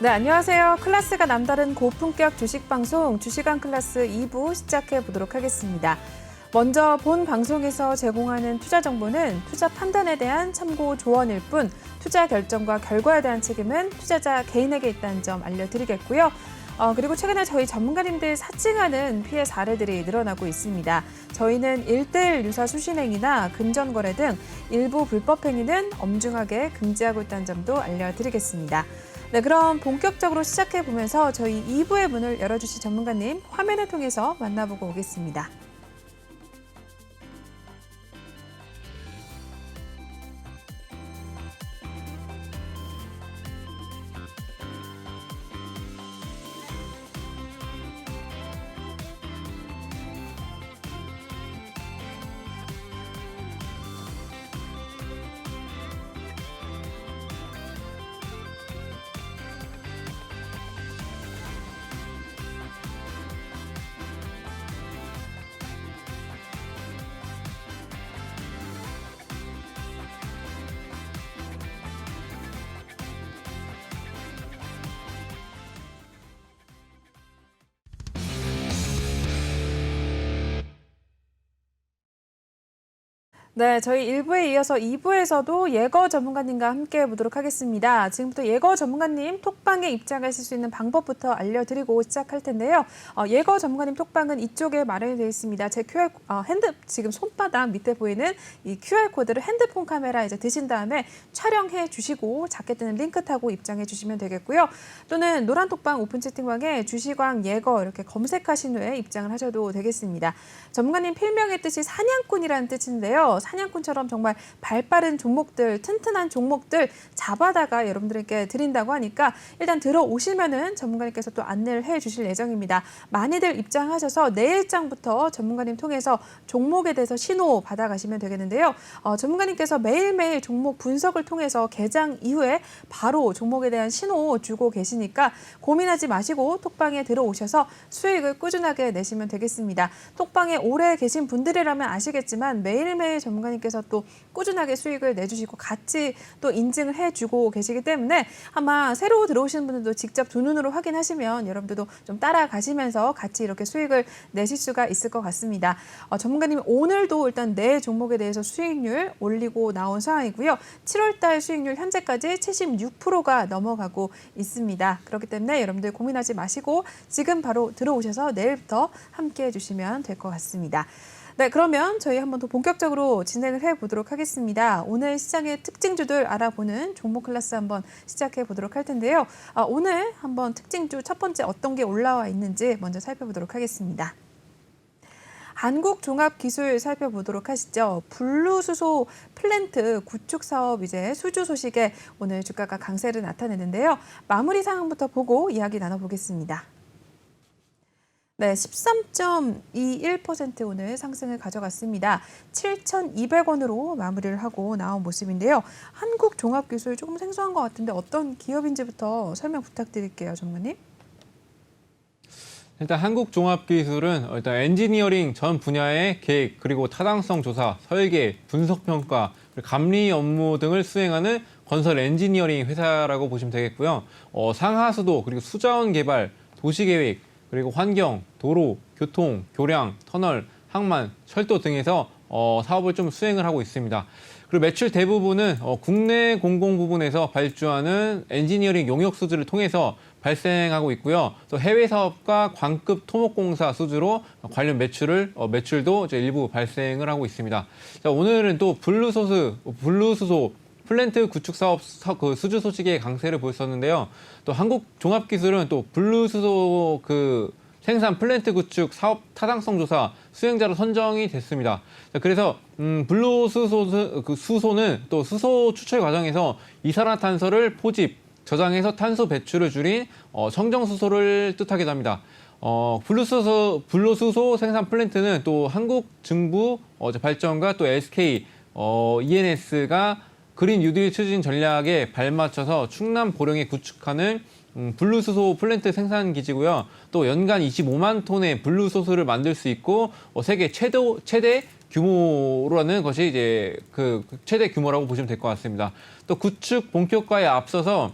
네, 안녕하세요. 클래스가 남다른 고품격 주식방송 주식왕 클래스 2부 시작해 보도록 하겠습니다. 먼저 본 방송에서 제공하는 투자 정보는 투자 판단에 대한 참고 조언일 뿐 투자 결정과 결과에 대한 책임은 투자자 개인에게 있다는 점 알려드리겠고요. 그리고 최근에 저희 전문가님들 사칭하는 피해 사례들이 늘어나고 있습니다. 저희는 1:1 유사 수신행위나 금전거래 등 일부 불법 행위는 엄중하게 금지하고 있다는 점도 알려드리겠습니다. 네, 그럼 본격적으로 시작해보면서 저희 2부의 문을 열어주실 전문가님 화면을 통해서 만나보고 오겠습니다. 네, 저희 1부에 이어서 2부에서도 예거 전문가님과 함께 해보도록 하겠습니다. 지금부터 예거 전문가님 톡방에 입장하실 수 있는 방법부터 알려드리고 시작할 텐데요. 예거 전문가님 톡방은 이쪽에 마련이 되어 있습니다. 제 지금 손바닥 밑에 보이는 이 QR코드를 핸드폰 카메라 이제 드신 다음에 촬영해 주시고 작게 뜨는 링크 타고 입장해 주시면 되겠고요. 또는 노란 톡방 오픈 채팅방에 주식왕 예거 이렇게 검색하신 후에 입장을 하셔도 되겠습니다. 전문가님 필명의 뜻이 사냥꾼이라는 뜻인데요. 사냥꾼처럼 정말 발빠른 종목들, 튼튼한 종목들 잡아다가 여러분들에게 드린다고 하니까 일단 들어오시면은 전문가님께서 또 안내를 해 주실 예정입니다. 많이들 입장하셔서 내일장부터 전문가님 통해서 종목에 대해서 신호 받아가시면 되겠는데요. 전문가님께서 매일매일 종목 분석을 통해서 개장 이후에 바로 종목에 대한 신호 주고 계시니까 고민하지 마시고 톡방에 들어오셔서 수익을 꾸준하게 내시면 되겠습니다. 톡방에 오래 계신 분들이라면 아시겠지만 매일매일 전문가님께서 또 꾸준하게 수익을 내주시고 같이 또 인증을 해주고 계시기 때문에 아마 새로 들어오시는 분들도 직접 두 눈으로 확인하시면 여러분들도 좀 따라가시면서 같이 이렇게 수익을 내실 수가 있을 것 같습니다. 전문가님이 오늘도 일단 네 종목에 대해서 수익률 올리고 나온 상황이고요. 7월달 수익률 현재까지 76%가 넘어가고 있습니다. 그렇기 때문에 여러분들 고민하지 마시고 지금 바로 들어오셔서 내일부터 함께 해주시면 될 것 같습니다. 네, 그러면 저희 한번 더 본격적으로 진행을 해보도록 하겠습니다. 오늘 시장의 특징주들 알아보는 종목 클래스 한번 시작해 보도록 할 텐데요. 오늘 한번 특징주 첫 번째 어떤 게 올라와 있는지 먼저 살펴보도록 하겠습니다. 한국종합기술 살펴보도록 하시죠. 분루수소 플랜트 구축 사업 이제 수주 소식에 오늘 주가가 강세를 나타내는데요. 마무리 상황부터 보고 이야기 나눠보겠습니다. 네, 13.21% 오늘 상승을 가져갔습니다. 7,200원으로 마무리를 하고 나온 모습인데요. 한국종합기술 조금 생소한 것 같은데 어떤 기업인지부터 설명 부탁드릴게요, 전문님. 일단 한국종합기술은 일단 엔지니어링 전 분야의 계획 그리고 타당성 조사, 설계, 분석평가, 감리 업무 등을 수행하는 건설 엔지니어링 회사라고 보시면 되겠고요. 상하수도 그리고 수자원 개발, 도시계획, 그리고 환경, 도로, 교통, 교량, 터널, 항만, 철도 등에서 사업을 좀 수행을 하고 있습니다. 그리고 매출 대부분은 국내 공공 부분에서 발주하는 엔지니어링 용역 수주를 통해서 발생하고 있고요. 또 해외 사업과 광급 토목공사 수주로 관련 매출도 이제 일부 발생을 하고 있습니다. 자, 오늘은 또 분루수소 플랜트 구축 사업 수주 소식에 강세를 보였었는데요. 또 한국종합기술은 또 분루수소 생산 플랜트 구축 사업 타당성 조사 수행자로 선정이 됐습니다. 자, 그래서 수소는 또 수소 추출 과정에서 이산화탄소를 포집, 저장해서 탄소 배출을 줄인 청정수소를 뜻하기도 합니다. 분루수소 생산 플랜트는 또 한국증부 발전과 또 SK ENS가 그린 뉴딜 추진 전략에 발맞춰서 충남 보령에 구축하는 분루수소 플랜트 생산 기지고요. 또 연간 25만 톤의 분루수소를 만들 수 있고 세계 최대 규모라는 것이 이제 최대 규모라고 보시면 될 것 같습니다. 또 구축 본격화에 앞서서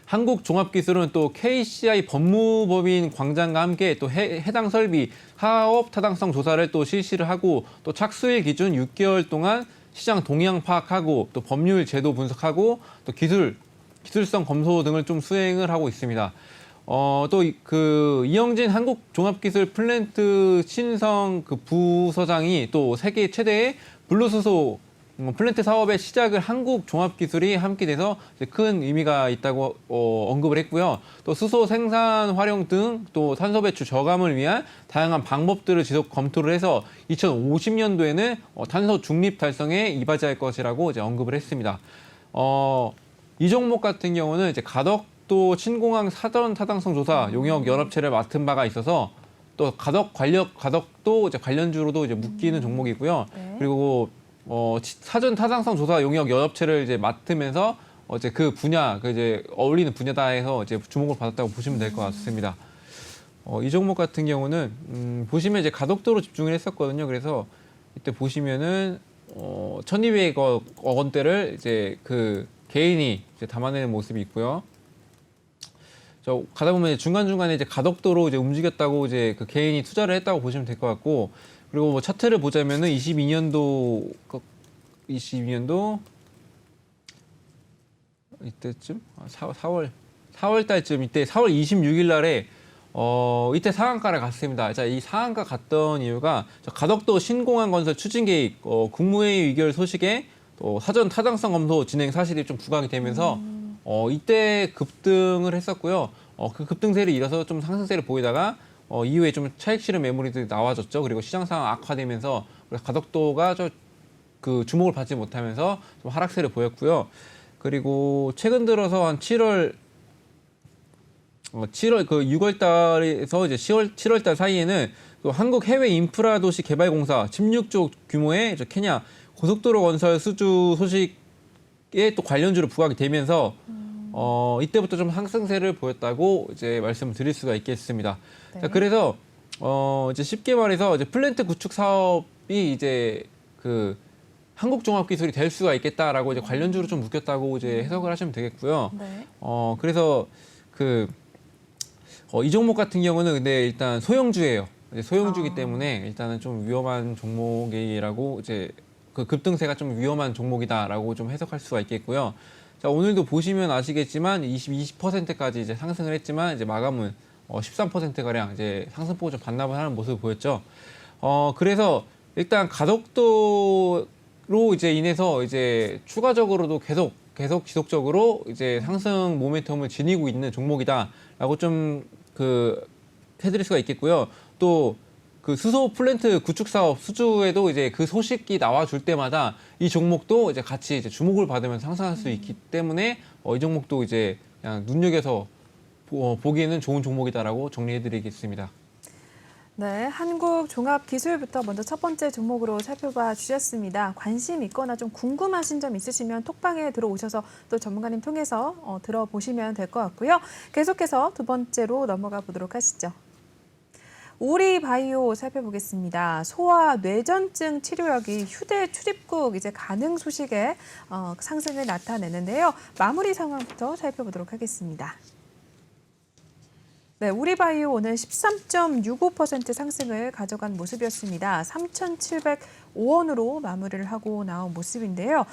한국종합기술은 또 KCI 법무법인 광장과 함께 또 해당 설비 사업 타당성 조사를 또 실시를 하고 또 착수일 기준 6개월 동안 시장 동향 파악하고 또 법률 제도 분석하고 또 기술성 검토 등을 좀 수행을 하고 있습니다. 또 그 이영진 한국종합기술 플랜트 신성 그 부서장이 또 세계 최대의 블루수소 플랜트 사업의 시작을 한국종합기술이 함께 돼서 큰 의미가 있다고 언급을 했고요. 또 수소 생산 활용 등 또 탄소 배출 저감을 위한 다양한 방법들을 지속 검토를 해서 2050년도에는 탄소 중립 달성에 이바지할 것이라고 이제 언급을 했습니다. 이 종목 같은 경우는 이제 가덕도 신공항 사전 타당성 조사 용역 연합체를 맡은 바가 있어서 또 가덕도 이제 관련주로도 이제 묶이는 종목이고요. 네. 그리고 사전 타당성 조사 용역 연합체를 이제 맡으면서 이제 그 분야, 그 이제 어울리는 분야다 해서 이제 주목을 받았다고 보시면 될 것 같습니다. 이 종목 같은 경우는 보시면 이제 가덕도로 집중을 했었거든요. 그래서 이때 보시면은 1,200억 원대를 이제 그 개인이 이제 담아내는 모습이 있고요. 저 가다 보면 이제 중간중간에 이제 가덕도로 이제 움직였다고 이제 그 개인이 투자를 했다고 보시면 될 것 같고, 그리고 뭐 차트를 보자면은 22년도 이때쯤 4월 달쯤 이때 4월 26일 날에 이때 상한가를 갔습니다. 자, 이 상한가 갔던 이유가 가덕도 신공항 건설 추진 계획 국무회의 의결 소식에 또 사전 타당성 검토 진행 사실이 좀 부각이 되면서 이때 급등을 했었고요. 그 급등세를 이어서 좀 상승세를 보이다가 이후에 좀 차익 실현 매물이 나와졌죠. 그리고 시장 상황 악화되면서 가덕도가 그 주목을 받지 못하면서 좀 하락세를 보였고요. 그리고 최근 들어서 한 7월 그 6월 달에서 이제 7월 달 사이에는 또 한국 해외 인프라 도시 개발공사 16조 규모의 케냐 고속도로 건설 수주 소식에 또 관련주로 부각이 되면서 이때부터 좀 상승세를 보였다고 이제 말씀을 드릴 수가 있겠습니다. 네. 자, 그래서 이제 쉽게 말해서 이제 플랜트 구축 사업이 이제 그 한국종합기술이 될 수가 있겠다라고 이제 관련주로 좀 묶였다고 이제 해석을 하시면 되겠고요. 네. 그래서 이 종목 같은 경우는 근데 일단 소형주예요. 이제 소형주기 때문에 일단은 좀 위험한 종목이라고 이제 그 급등세가 좀 위험한 종목이다라고 좀 해석할 수가 있겠고요. 자, 오늘도 보시면 아시겠지만 20%까지 이제 상승을 했지만 이제 마감은 13%가량 이제 상승폭을 좀 반납을 하는 모습을 보였죠. 그래서 일단 가덕도로 이제 인해서 이제 추가적으로도 계속 지속적으로 이제 상승 모멘텀을 지니고 있는 종목이다라고 좀 해드릴 수가 있겠고요. 또 그 수소 플랜트 구축 사업 수주에도 이제 그 소식이 나와줄 때마다 이 종목도 이제 같이 이제 주목을 받으면서 상승할 수 있기 때문에 이 종목도 이제 그냥 눈여겨서 보기에는 좋은 종목이다라고 정리해드리겠습니다. 네, 한국종합기술부터 먼저 첫 번째 종목으로 살펴봐 주셨습니다. 관심 있거나 좀 궁금하신 점 있으시면 톡방에 들어오셔서 또 전문가님 통해서 들어보시면 될 것 같고요. 계속해서 두 번째로 넘어가 보도록 하시죠. 우리바이오 살펴보겠습니다. 소아 뇌전증 치료약이 휴대 출입국 이제 가능 소식에 상승을 나타내는데요. 마무리 상황부터 살펴보도록 하겠습니다. 네, 우리바이오 오늘 13.65% 상승을 가져간 모습이었습니다. 3,705원으로 마무리를 하고 나온 모습인데요.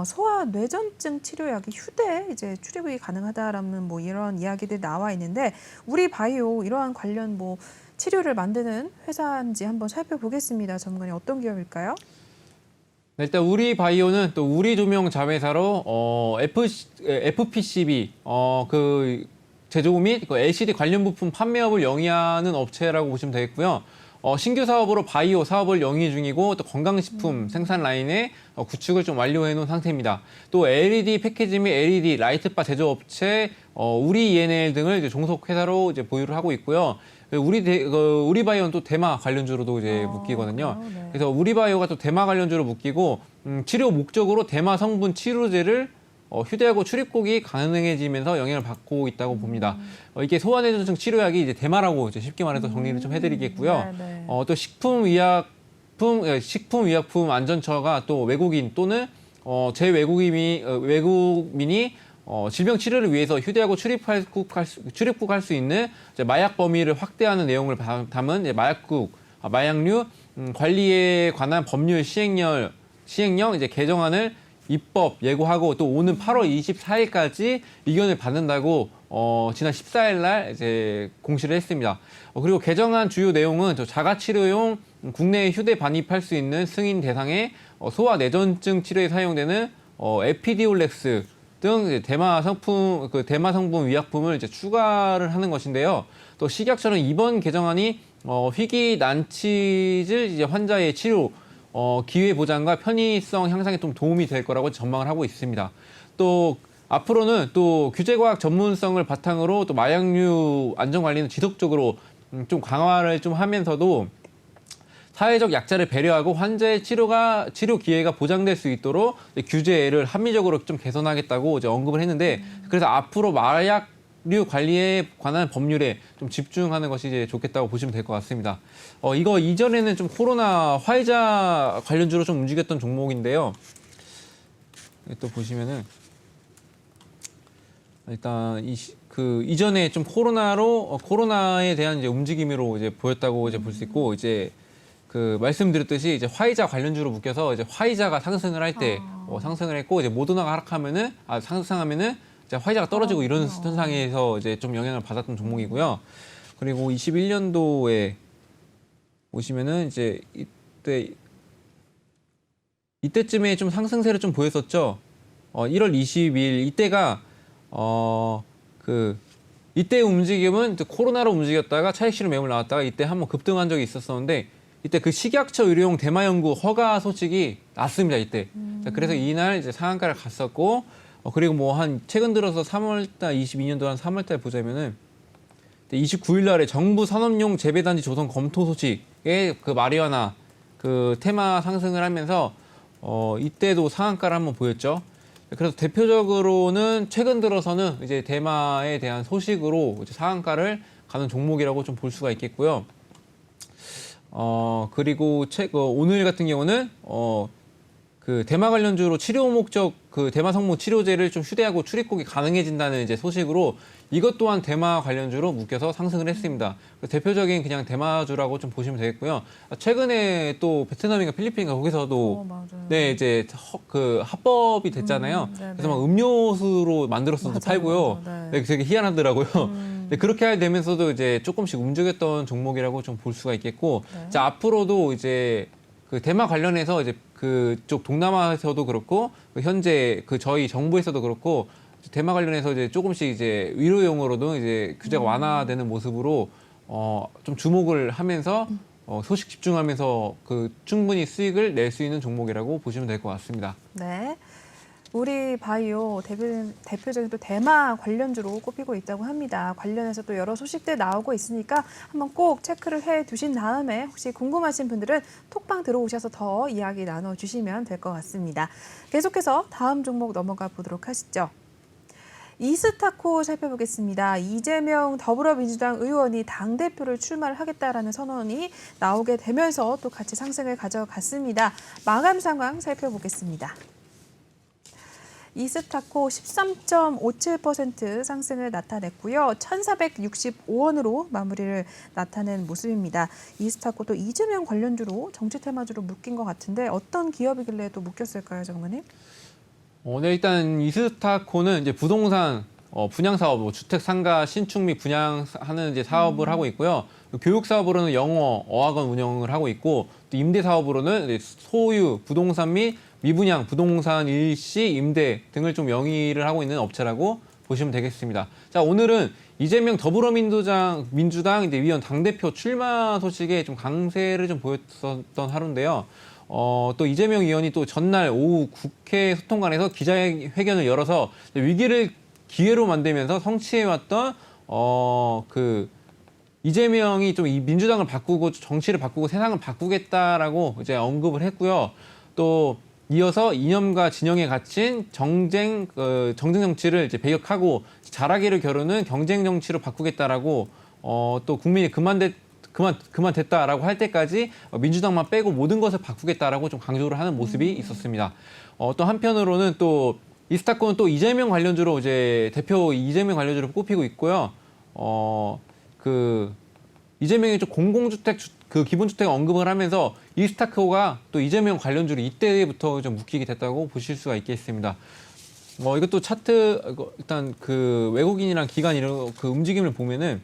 소아 뇌전증 치료약이 휴대 이제 출입이 가능하다라는 뭐 이런 이야기들 나와 있는데 우리바이오 이러한 관련 뭐 치료를 만드는 회사인지 한번 살펴보겠습니다. 전문가님 어떤 기업일까요? 네, 일단 우리바이오는 또 우리조명 자회사로 FPCB 그 제조 및 그 LCD 관련 부품 판매업을 영위하는 업체라고 보시면 되겠고요. 신규 사업으로 바이오 사업을 영위 중이고 또 건강식품 생산 라인의 구축을 좀 완료해 놓은 상태입니다. 또 LED 패키지 및 LED 라이트바 제조업체 우리 ENL 등을 이제 종속 회사로 이제 보유를 하고 있고요. 우리바이오는 또 대마 관련주로도 이제 묶이거든요. 네. 그래서 우리바이오가 또 대마 관련주로 묶이고 치료 목적으로 대마 성분 치료제를 휴대하고 출입국이 가능해지면서 영향을 받고 있다고 봅니다. 이게 소아뇌전증 치료약이 이제 대마라고 이제 쉽게 말해서 정리를 좀 해드리겠고요. 네. 또 식품의약품 안전처가 또 외국인 또는 외국민이 질병 치료를 위해서 휴대하고 출입국할 수 있는 이제 마약 범위를 확대하는 내용을 담은 이제 마약류 관리에 관한 법률 시행령 이제 개정안을 입법 예고하고 또 오는 8월 24일까지 의견을 받는다고 지난 14일 날 이제 공시를 했습니다. 그리고 개정안 주요 내용은 자가치료용 국내에 휴대 반입할 수 있는 승인 대상에 소아 내전증 치료에 사용되는 에피디올렉스 등 이제 대마 성분 위약품을 이제 추가를 하는 것인데요. 또 식약처는 이번 개정안이 희귀 난치질 이제 환자의 치료 기회 보장과 편의성 향상에 좀 도움이 될 거라고 전망을 하고 있습니다. 또 앞으로는 또 규제과학 전문성을 바탕으로 또 마약류 안전 관리는 지속적으로 좀 강화를 좀 하면서도 사회적 약자를 배려하고 환자의 치료 기회가 보장될 수 있도록 규제를 합리적으로 좀 개선하겠다고 이제 언급을 했는데 그래서 앞으로 마약류 관리에 관한 법률에 좀 집중하는 것이 이제 좋겠다고 보시면 될 것 같습니다. 이거 이전에는 좀 코로나 화이자 관련주로 좀 움직였던 종목인데요. 또 보시면은 일단 이전에 좀 코로나에 대한 이제 움직임으로 이제 보였다고 이제 볼 수 있고 이제 말씀드렸듯이 이제 화이자 관련주로 묶여서 이제 화이자가 상승을 할 때 상승을 했고 이제 모더나가 상승하면은 이제 화이자가 떨어지고 이런 현상에서 이제 좀 영향을 받았던 종목이고요. 그리고 21년도에 보시면은 이제 이때쯤에 좀 상승세를 좀 보였었죠. 1월 22일 이때가 이때 움직임은 코로나로 움직였다가 차익실현 매물 나왔다가 이때 한번 급등한 적이 있었었는데 이때 그 식약처 의료용 대마연구 허가 소식이 났습니다. 이때. 그래서 이날 이제 상한가를 갔었고 그리고 뭐 한 최근 들어서 3월달 22년도 한 3월달 보자면은 29일 날에 정부 산업용 재배단지 조성 검토 소식에 마리화나 테마 상승을 하면서 이때도 상한가를 한번 보였죠. 그래서 대표적으로는 최근 들어서는 이제 대마에 대한 소식으로 이제 상한가를 가는 종목이라고 좀 볼 수가 있겠고요. 그리고 오늘 같은 경우는 대마 관련주로 치료 목적 대마 성분 치료제를 좀 휴대하고 출입국이 가능해진다는 이제 소식으로 이것 또한 대마 관련주로 묶여서 상승을 했습니다. 대표적인 그냥 대마주라고 좀 보시면 되겠고요. 최근에 또 베트남인가 필리핀인가 거기서도 네 이제 합법이 됐잖아요. 그래서 막 음료수로 만들어서도 팔고요. 네, 되게 희한하더라고요. 네, 그렇게 되면서도 이제 조금씩 움직였던 종목이라고 좀 볼 수가 있겠고, 자 앞으로도 이제 대마 관련해서 이제 그쪽 동남아에서도 그렇고 현재 저희 정부에서도 그렇고 대마 관련해서 이제 조금씩 이제 의료용으로도 이제 규제가 완화되는 모습으로 좀 주목을 하면서 소식 집중하면서 충분히 수익을 낼 수 있는 종목이라고 보시면 될 것 같습니다. 네. 우리 바이오 대표적인 또 대마 관련주로 꼽히고 있다고 합니다. 관련해서 또 여러 소식들 나오고 있으니까 한번 꼭 체크를 해 두신 다음에 혹시 궁금하신 분들은 톡방 들어오셔서 더 이야기 나눠주시면 될 것 같습니다. 계속해서 다음 종목 넘어가 보도록 하시죠. 이스타코 살펴보겠습니다. 이재명 더불어민주당 의원이 당대표를 출마를 하겠다라는 선언이 나오게 되면서 또 같이 상승을 가져갔습니다. 마감 상황 살펴보겠습니다. 이스타코 13.57% 상승을 나타냈고요. 1,465원으로 마무리를 나타낸 모습입니다. 이스타코 또 이재명 관련주로 정치 테마주로 묶인 것 같은데 어떤 기업이길래 또 묶였을까요, 장관님? 네, 일단 이스타코는 이제 부동산 분양 사업, 주택 상가 신축 및 분양하는 이제 사업을 하고 있고요. 교육 사업으로는 영어 어학원 운영을 하고 있고 또 임대 사업으로는 소유 부동산 및 미분양 부동산 일시 임대 등을 좀 영위를 하고 있는 업체라고 보시면 되겠습니다. 자, 오늘은 이재명 더불어민주당 이제 위원 당대표 출마 소식에 좀 강세를 좀 보였었던 하루인데요. 또 이재명 의원이 또 전날 오후 국회 소통관에서 기자회견을 열어서 위기를 기회로 만들면서 성취해왔던 이재명이 좀 이 민주당을 바꾸고 정치를 바꾸고 세상을 바꾸겠다라고 이제 언급을 했고요. 또 이어서 이념과 진영에 갇힌 정쟁 정치를 이제 배격하고 잘하기를 겨루는 경쟁 정치로 바꾸겠다라고 또 국민이 그만 됐다라고 할 때까지 민주당만 빼고 모든 것을 바꾸겠다라고 좀 강조를 하는 모습이 있었습니다. 또 한편으로는 또 이스타코는 또 이재명 관련주로 이제 대표 이재명 관련주로 꼽히고 있고요. 그 이재명이 좀 공공주택 그 기본주택 언급을 하면서 이스타코가 또 이재명 관련주로 이때부터 좀 묶이게 됐다고 보실 수가 있겠습니다. 이것도 차트 일단 그 외국인이랑 기관 이런 그 움직임을 보면은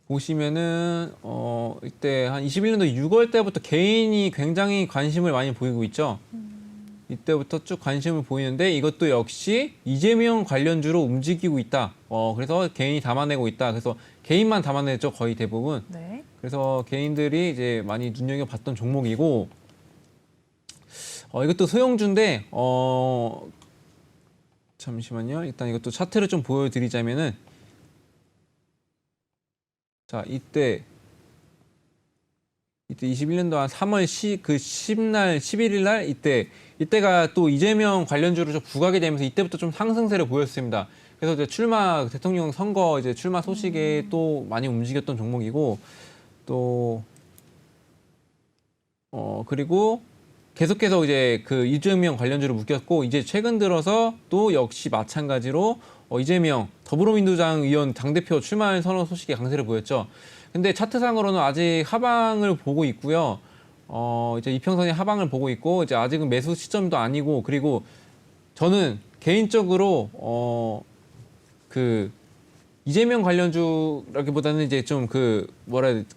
보시면은 이때 한 21년도 6월 때부터 개인이 굉장히 관심을 많이 보이고 있죠. 이때부터 쭉 관심을 보이는데 이것도 역시 이재명 관련주로 움직이고 있다. 그래서 개인이 담아내고 있다. 그래서 개인만 담아내죠, 거의 대부분. 네. 그래서 개인들이 이제 많이 눈여겨봤던 종목이고, 이것도 소형주인데, 잠시만요. 일단 이것도 차트를 좀 보여드리자면은, 자, 이때 21년도 한 3월 10날, 11일 날 이때가 또 이재명 관련주로 좀 부각이 되면서 이때부터 좀 상승세를 보였습니다. 그래서 이제 대통령 선거 이제 출마 소식에 또 많이 움직였던 종목이고, 또, 그리고 계속해서 이제 그 이재명 관련주로 묶였고, 이제 최근 들어서 또 역시 마찬가지로 이재명 더불어민주당 의원 당대표 출마 선언 소식에 강세를 보였죠. 근데 차트상으로는 아직 하방을 보고 있고요. 이제 이평선이 하방을 보고 있고, 이제 아직은 매수 시점도 아니고, 그리고 저는 개인적으로, 그, 이재명 관련주라기보다는 이제 좀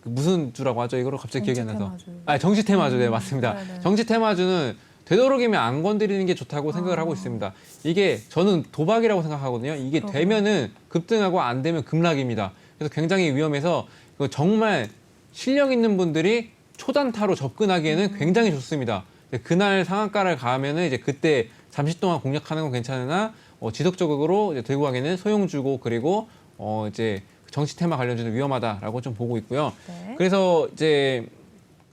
무슨 주라고 하죠? 이거를 갑자기 기억이 안 나서. 정치 테마주. 네, 맞습니다. 네네. 정치 테마주는 되도록이면 안 건드리는 게 좋다고 생각을 하고 있습니다. 이게 저는 도박이라고 생각하거든요. 이게 되면은 급등하고 안 되면 급락입니다. 그래서 굉장히 위험해서 이거 정말 실력 있는 분들이 초단타로 접근하기에는 굉장히 좋습니다. 그날 상한가를 가면은 이제 그때 잠시 동안 공략하는 건 괜찮으나 지속적으로 이제 들고 가기에는 소형주고 그리고 이제 정치 테마 관련주는 위험하다라고 좀 보고 있고요. 네. 그래서 이제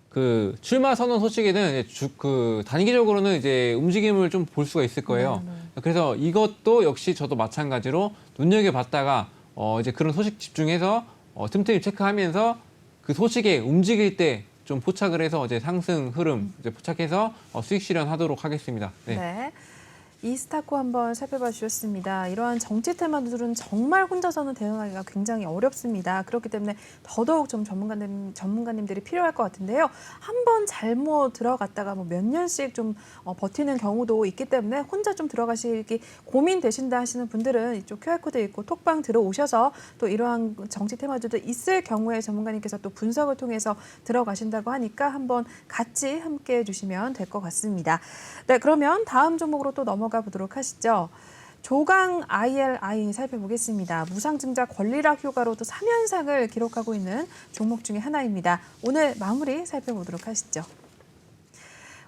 그 출마 선언 소식에는 이제 단기적으로는 이제 움직임을 좀 볼 수가 있을 거예요. 네. 그래서 이것도 역시 저도 마찬가지로 눈여겨봤다가 이제 그런 소식 집중해서 틈틈이 체크하면서 그 소식에 움직일 때 좀 포착을 해서 이제 상승 흐름 이제 포착해서 수익 실현하도록 하겠습니다. 네. 네. 이스타코 한번 살펴봐 주셨습니다. 이러한 정치 테마들은 정말 혼자서는 대응하기가 굉장히 어렵습니다. 그렇기 때문에 더더욱 좀 전문가님들이 필요할 것 같은데요. 한번 잘못 들어갔다가 뭐 몇 년씩 좀 버티는 경우도 있기 때문에 혼자 좀 들어가시기 고민되신다 하시는 분들은 이쪽 QR코드 있고 톡방 들어오셔서 또 이러한 정치 테마들도 있을 경우에 전문가님께서 또 분석을 통해서 들어가신다고 하니까 한번 같이 함께 해주시면 될 것 같습니다. 네, 그러면 다음 종목으로 또 넘어가 보도록 하시죠. 조강 ILI 살펴보겠습니다. 무상증자 권리락 효과로도 3연상을 기록하고 있는 종목 중에 하나입니다. 오늘 마무리 살펴보도록 하시죠.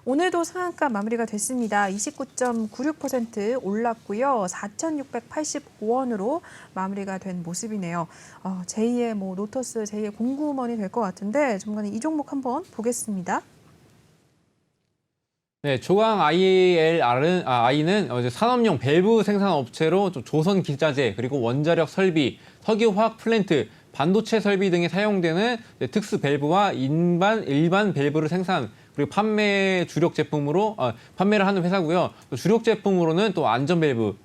오늘도 상한가 마무리가 됐습니다. 29.96% 올랐고요. 4,689원으로 마무리가 된 모습이네요. 제2의 노터스, 제2의 공구먼이 될 것 같은데 전문가님 이 종목 한번 보겠습니다. 네, 조강 ILI는 이제 산업용 밸브 생산 업체로 조선 기자재 그리고 원자력 설비, 석유화학 플랜트, 반도체 설비 등에 사용되는 특수 밸브와 일반 밸브를 생산 그리고 주력 제품으로 판매를 하는 회사고요. 또 주력 제품으로는 또 안전 밸브,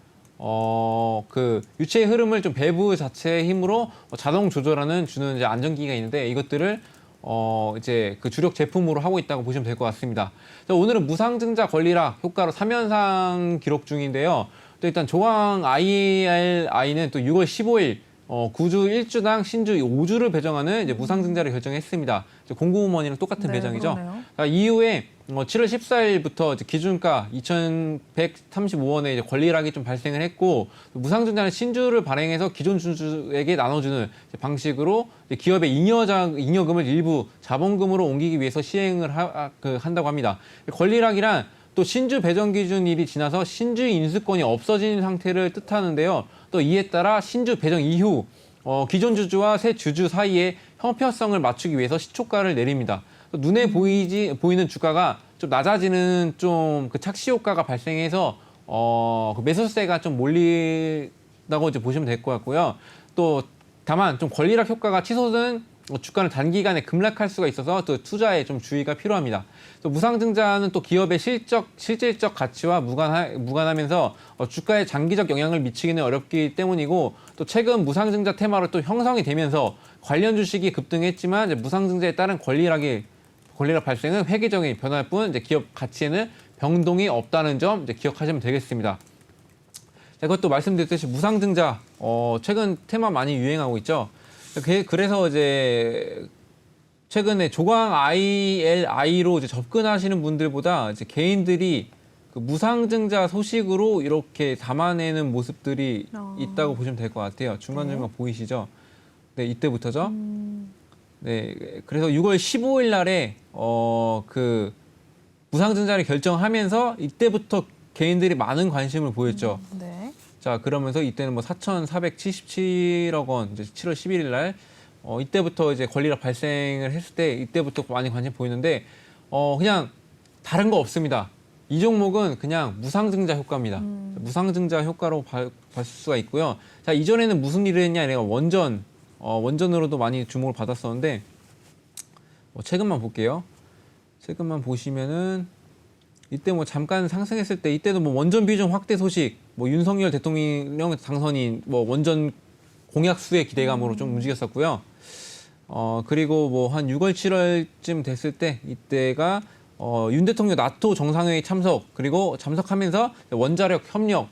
그 유체의 흐름을 좀 밸브 자체의 힘으로 자동 조절하는 주는 이제 안전기기가 있는데 이것들을 이제 그 주력 제품으로 하고 있다고 보시면 될 것 같습니다. 오늘은 무상증자 권리락 효과로 3연상 기록 중인데요. 또 일단 조강 ILI는 또 6월 15일 구주 1주당 신주 5주를 배정하는 이제 무상증자를 결정했습니다. 공구먼이랑 똑같은 배정이죠. 이후에 7월 14일부터 기준가 2,135원의 이제 권리락이 좀 발생을 했고 무상증자는 신주를 발행해서 기존 주주에게 나눠주는 방식으로 기업의 잉여금을 일부 자본금으로 옮기기 위해서 시행을 한다고 합니다. 권리락이란 또 신주 배정 기준일이 지나서 신주 인수권이 없어진 상태를 뜻하는데요. 또 이에 따라 신주 배정 이후 기존 주주와 새 주주 사이의 형평성을 맞추기 위해서 시초가를 내립니다. 눈에 보이는 주가가 좀 낮아지는 좀 그 착시 효과가 발생해서 그 매수세가 좀 몰린다고 이제 보시면 될 것 같고요. 또 다만 좀 권리락 효과가 치솟은 주가는 단기간에 급락할 수가 있어서 또 투자에 좀 주의가 필요합니다. 또 무상증자는 또 기업의 실질적 가치와 무관하면서 주가에 장기적 영향을 미치기는 어렵기 때문이고, 또 최근 무상증자 테마로 또 형성이 되면서 관련 주식이 급등했지만 이제 무상증자에 따른 권리락 발생은 획기적인 변화일 뿐 이제 기업 가치에는 변동이 없다는 점 이제 기억하시면 되겠습니다. 자, 그것도 말씀드렸듯이 무상증자 최근 테마 많이 유행하고 있죠. 그래서 이제 최근에 조강 ILI로 이제 접근하시는 분들보다 이제 개인들이 그 무상증자 소식으로 이렇게 담아내는 모습들이 있다고 보시면 될 것 같아요. 중간중간 보이시죠? 네, 이때부터죠. 네, 그래서 6월 15일 날에 그 무상증자를 결정하면서 이때부터 개인들이 많은 관심을 보였죠. 네. 자, 그러면서 이때는 뭐 4,477억 원, 이제 7월 11일 날, 이때부터 이제 권리락 발생을 했을 때, 이때부터 많이 관심 보이는데, 그냥 다른 거 없습니다. 이 종목은 그냥 무상증자 효과입니다. 무상증자 효과로 볼 수가 있고요. 자, 이전에는 무슨 일을 했냐, 내가 원전으로도 많이 주목을 받았었는데, 최근만 볼게요. 최근만 보시면은, 이때 뭐 잠깐 상승했을 때 이때도 뭐 원전 비중 확대 소식, 뭐 윤석열 대통령 당선인 뭐 원전 공약 수의 기대감으로 좀 움직였었고요. 그리고 뭐 한 6월 7월쯤 됐을 때 이때가 윤 대통령 나토 정상회의 참석, 그리고 참석하면서 원자력 협력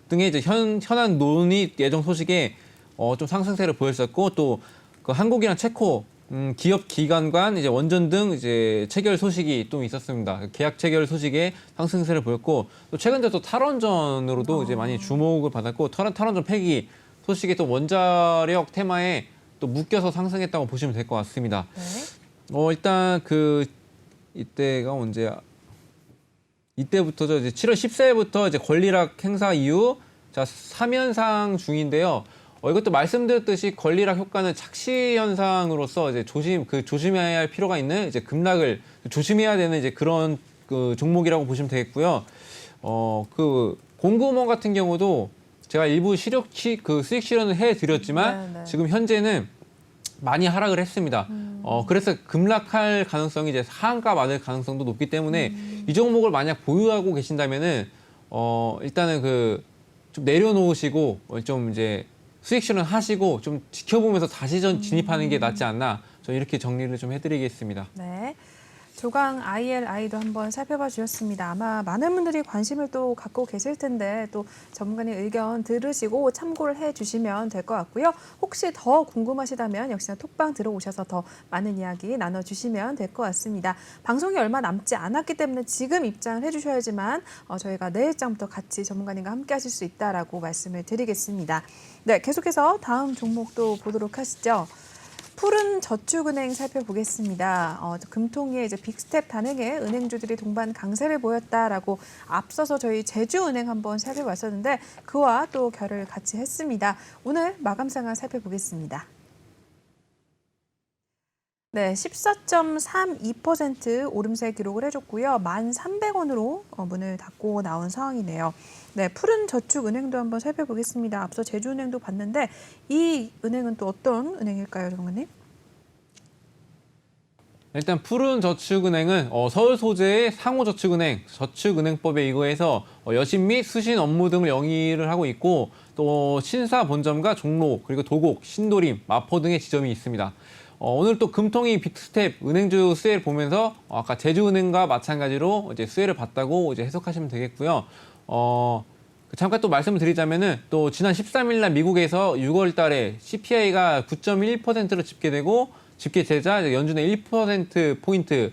등의 이제 현안 논의 예정 소식에 좀 상승세를 보였었고, 또 그 한국이랑 체코 기업 기관 간 이제 원전 등 이제 체결 소식이 또 있었습니다. 계약 체결 소식에 상승세를 보였고, 또 최근 들어 또 탈원전으로도 이제 많이 주목을 받았고, 탈원전 폐기 소식이 또 원자력 테마에 또 묶여서 상승했다고 보시면 될 것 같습니다. 네. 일단 이때가 언제야? 이때부터죠. 이제 7월 14일부터 이제 권리락 행사 이후 자 3연상 중인데요. 이것도 말씀드렸듯이 권리락 효과는 착시 현상으로서 이제 조심해야 할 필요가 있는 이제 급락을 조심해야 되는 이제 그런 그 종목이라고 보시면 되겠고요. 그 공구먼 같은 경우도 제가 일부 수익 실현을 해드렸지만 네. 지금 현재는 많이 하락을 했습니다. 그래서 급락할 가능성이 이제 하한가 맞을 가능성도 높기 때문에 이 종목을 만약 보유하고 계신다면은 일단은 좀 내려놓으시고 좀 이제 수익 실현하시고 좀 지켜보면서 다시 진입하는 게 낫지 않나, 저 이렇게 정리를 좀 해드리겠습니다. 네. 조강 ILI도 한번 살펴봐 주셨습니다. 아마 많은 분들이 관심을 또 갖고 계실 텐데 또 전문가님 의견 들으시고 참고를 해주시면 될 것 같고요. 혹시 더 궁금하시다면 역시나 톡방 들어오셔서 더 많은 이야기 나눠주시면 될 것 같습니다. 방송이 얼마 남지 않았기 때문에 지금 입장을 해주셔야지만 저희가 내일장부터 같이 전문가님과 함께 하실 수 있다라고 말씀을 드리겠습니다. 네, 계속해서 다음 종목도 보도록 하시죠. 푸른저축은행 살펴보겠습니다. 금통위에 이제 빅스텝 단행에 은행주들이 동반 강세를 보였다라고 앞서서 저희 제주은행 한번 살펴봤었는데 그와 또 결을 같이 했습니다. 오늘 마감 상황 살펴보겠습니다. 네, 14.32% 오름세 기록을 해줬고요. 1,300원으로 문을 닫고 나온 상황이네요. 네, 푸른저축은행도 한번 살펴보겠습니다. 앞서 제주은행도 봤는데 이 은행은 또 어떤 은행일까요, 전문가님? 일단 푸른저축은행은 서울 소재의 상호저축은행, 저축은행법에 의거해서 여신 및 수신 업무 등을 영위를 하고 있고, 또 신사 본점과 종로, 그리고 도곡, 신도림, 마포 등의 지점이 있습니다. 오늘 또 금통위 빅스텝 은행주 수혜를 보면서 아까 제주은행과 마찬가지로 이제 수혜를 봤다고 이제 해석하시면 되겠고요. 잠깐 또 말씀을 드리자면은 또 지난 13일 날 미국에서 6월 달에 CPI가 9.1%로 집계되고 집계되자 연준의 1%포인트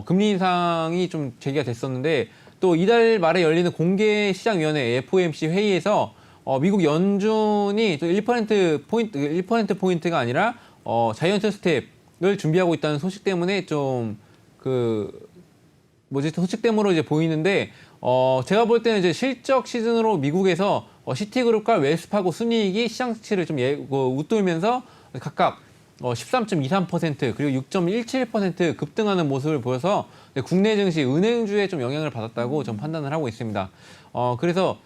금리 인상이 좀 제기가 됐었는데, 또 이달 말에 열리는 공개시장위원회 FOMC 회의에서 미국 연준이 또 1%포인트가 아니라 자이언트 스텝을 준비하고 있다는 소식 때문에 좀 소식대으로 이제 보이는데, 제가 볼 때는 이제 실적 시즌으로 미국에서 시티그룹과 웰스파고 순이익이 시장치를 좀 웃돌면서 각각 13.23% 그리고 6.17% 급등하는 모습을 보여서 국내 증시 은행주에 좀 영향을 받았다고 좀 판단을 하고 있습니다. 그래서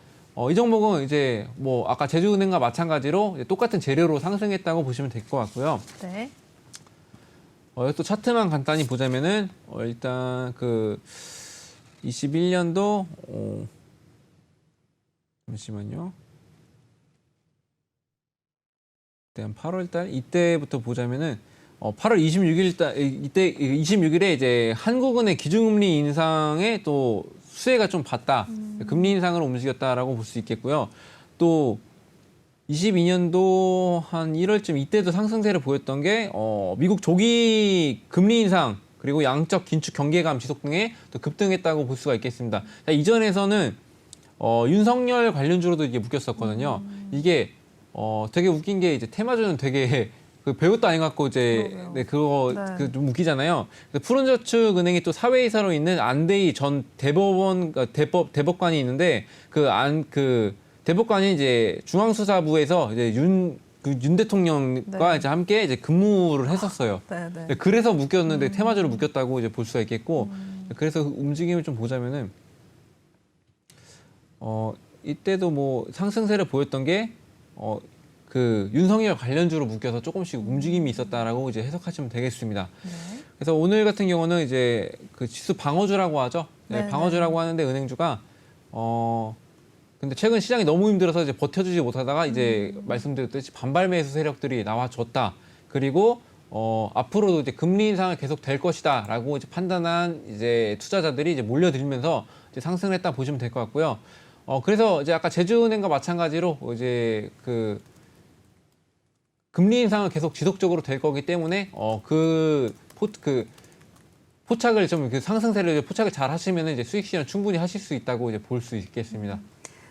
이 종목은 이제 뭐 아까 제주은행과 마찬가지로 이제 똑같은 재료로 상승했다고 보시면 될 것 같고요. 네. 또 차트만 간단히 보자면은 일단 그 21년도 잠시만요. 일단 8월 달 이때부터 보자면은 8월 26일에 이제 한국은행 기준금리 인상에 또 수혜가 좀 봤다. 금리 인상으로 움직였다라고 볼 수 있겠고요. 또 22년도 한 1월쯤 이때도 상승세를 보였던 게 미국 조기 금리 인상 그리고 양적 긴축 경계감 지속 등에 또 급등했다고 볼 수가 있겠습니다. 자, 이전에서는 윤석열 관련주로도 이게 묶였었거든요. 이게 되게 웃긴 게 이제 테마주는 되게 그 별것도 아닌 것 같고 이제 그거 좀 웃기잖아요. 푸른저축은행이 또 사회이사로 있는 안대희 전 대법관이 있는데 그 대법관이 이제 중앙수사부에서 이제 윤 대통령과 이제 함께 이제 근무를 했었어요. 그래서 묶였는데 테마주로 묶였다고 이제 볼 수가 있겠고 그래서 움직임을 좀 보자면은 이때도 뭐 상승세를 보였던 게 그 윤석열 관련주로 묶여서 조금씩 움직임이 있었다라고 이제 해석하시면 되겠습니다. 그래서 오늘 같은 경우는 이제 그 지수 방어주라고 하죠. 방어주라고 하는데 은행주가 근데 최근 시장이 너무 힘들어서 이제 버텨주지 못하다가 이제 말씀드렸듯이 반발 매수 세력들이 나와줬다. 그리고 앞으로도 이제 금리 인상을 계속 될 것이다라고 이제 판단한 이제 투자자들이 이제 몰려들면서 이제 상승을 했다 보시면 될 것 같고요. 그래서 이제 아까 제주은행과 마찬가지로 이제 그 금리 인상은 계속 지속적으로 될 거기 때문에 포착을 좀 그 상승세를 포착을 잘 하시면 이제 수익 실현 충분히 하실 수 있다고 이제 볼 수 있겠습니다.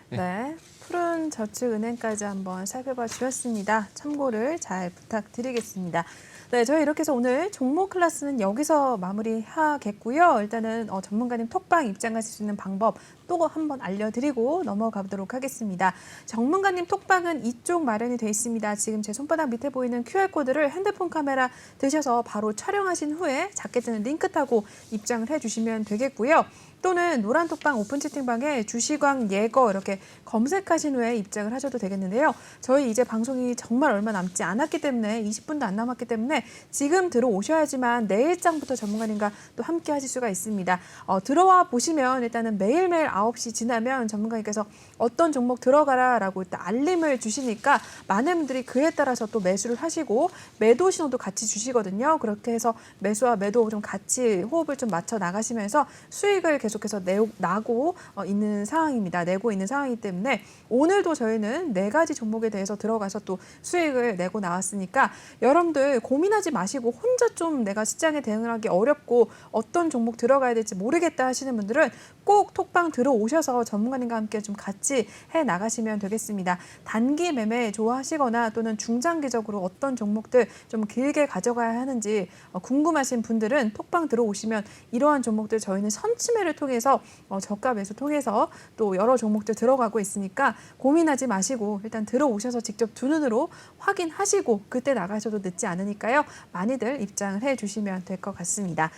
네, 푸른저축은행까지 한번 살펴봐 주셨습니다. 참고를 잘 부탁드리겠습니다. 네, 저희 이렇게 해서 오늘 종목 클래스는 여기서 마무리하겠고요. 일단은 전문가님 톡방 입장하실 수 있는 방법 또 한번 알려드리고 넘어가 보도록 하겠습니다. 전문가님 톡방은 이쪽 마련이 되어 있습니다. 지금 제 손바닥 밑에 보이는 QR코드를 핸드폰 카메라 드셔서 바로 촬영하신 후에 작게 뜨는 링크 타고 입장을 해주시면 되겠고요. 또는 노란 톡방 오픈 채팅방에 주시광 예거 이렇게 검색하신 후에 입장을 하셔도 되겠는데요. 저희 이제 방송이 정말 얼마 남지 않았기 때문에 20분도 안 남았기 때문에 지금 들어오셔야지만 내일장부터 전문가님과 또 함께 하실 수가 있습니다. 들어와 보시면 일단은 매일매일 9시 지나면 전문가님께서 어떤 종목 들어가라라고 일단 알림을 주시니까 많은 분들이 그에 따라서 또 매수를 하시고 매도 신호도 같이 주시거든요. 그렇게 해서 매수와 매도 좀 같이 호흡을 좀 맞춰 나가시면서 수익을 계속해서 내고 있는 상황입니다. 내고 있는 상황이기 때문에 오늘도 저희는 4가지 종목에 대해서 들어가서 또 수익을 내고 나왔으니까 여러분들 고민하지 마시고 혼자 좀 내가 시장에 대응을 하기 어렵고 어떤 종목 들어가야 될지 모르겠다 하시는 분들은 꼭 톡방 들어오셔서 전문가님과 함께 좀 같이 해 나가시면 되겠습니다. 단기 매매 좋아하시거나 또는 중장기적으로 어떤 종목들 좀 길게 가져가야 하는지 궁금하신 분들은 톡방 들어오시면 이러한 종목들 저희는 선침해를 통해서 저가 매수 통해서 또 여러 종목들 들어가고 있으니까 고민하지 마시고 일단 들어오셔서 직접 두 눈으로 확인하시고 그때 나가셔도 늦지 않으니까요. 많이들 입장을 해주시면 될 것 같습니다.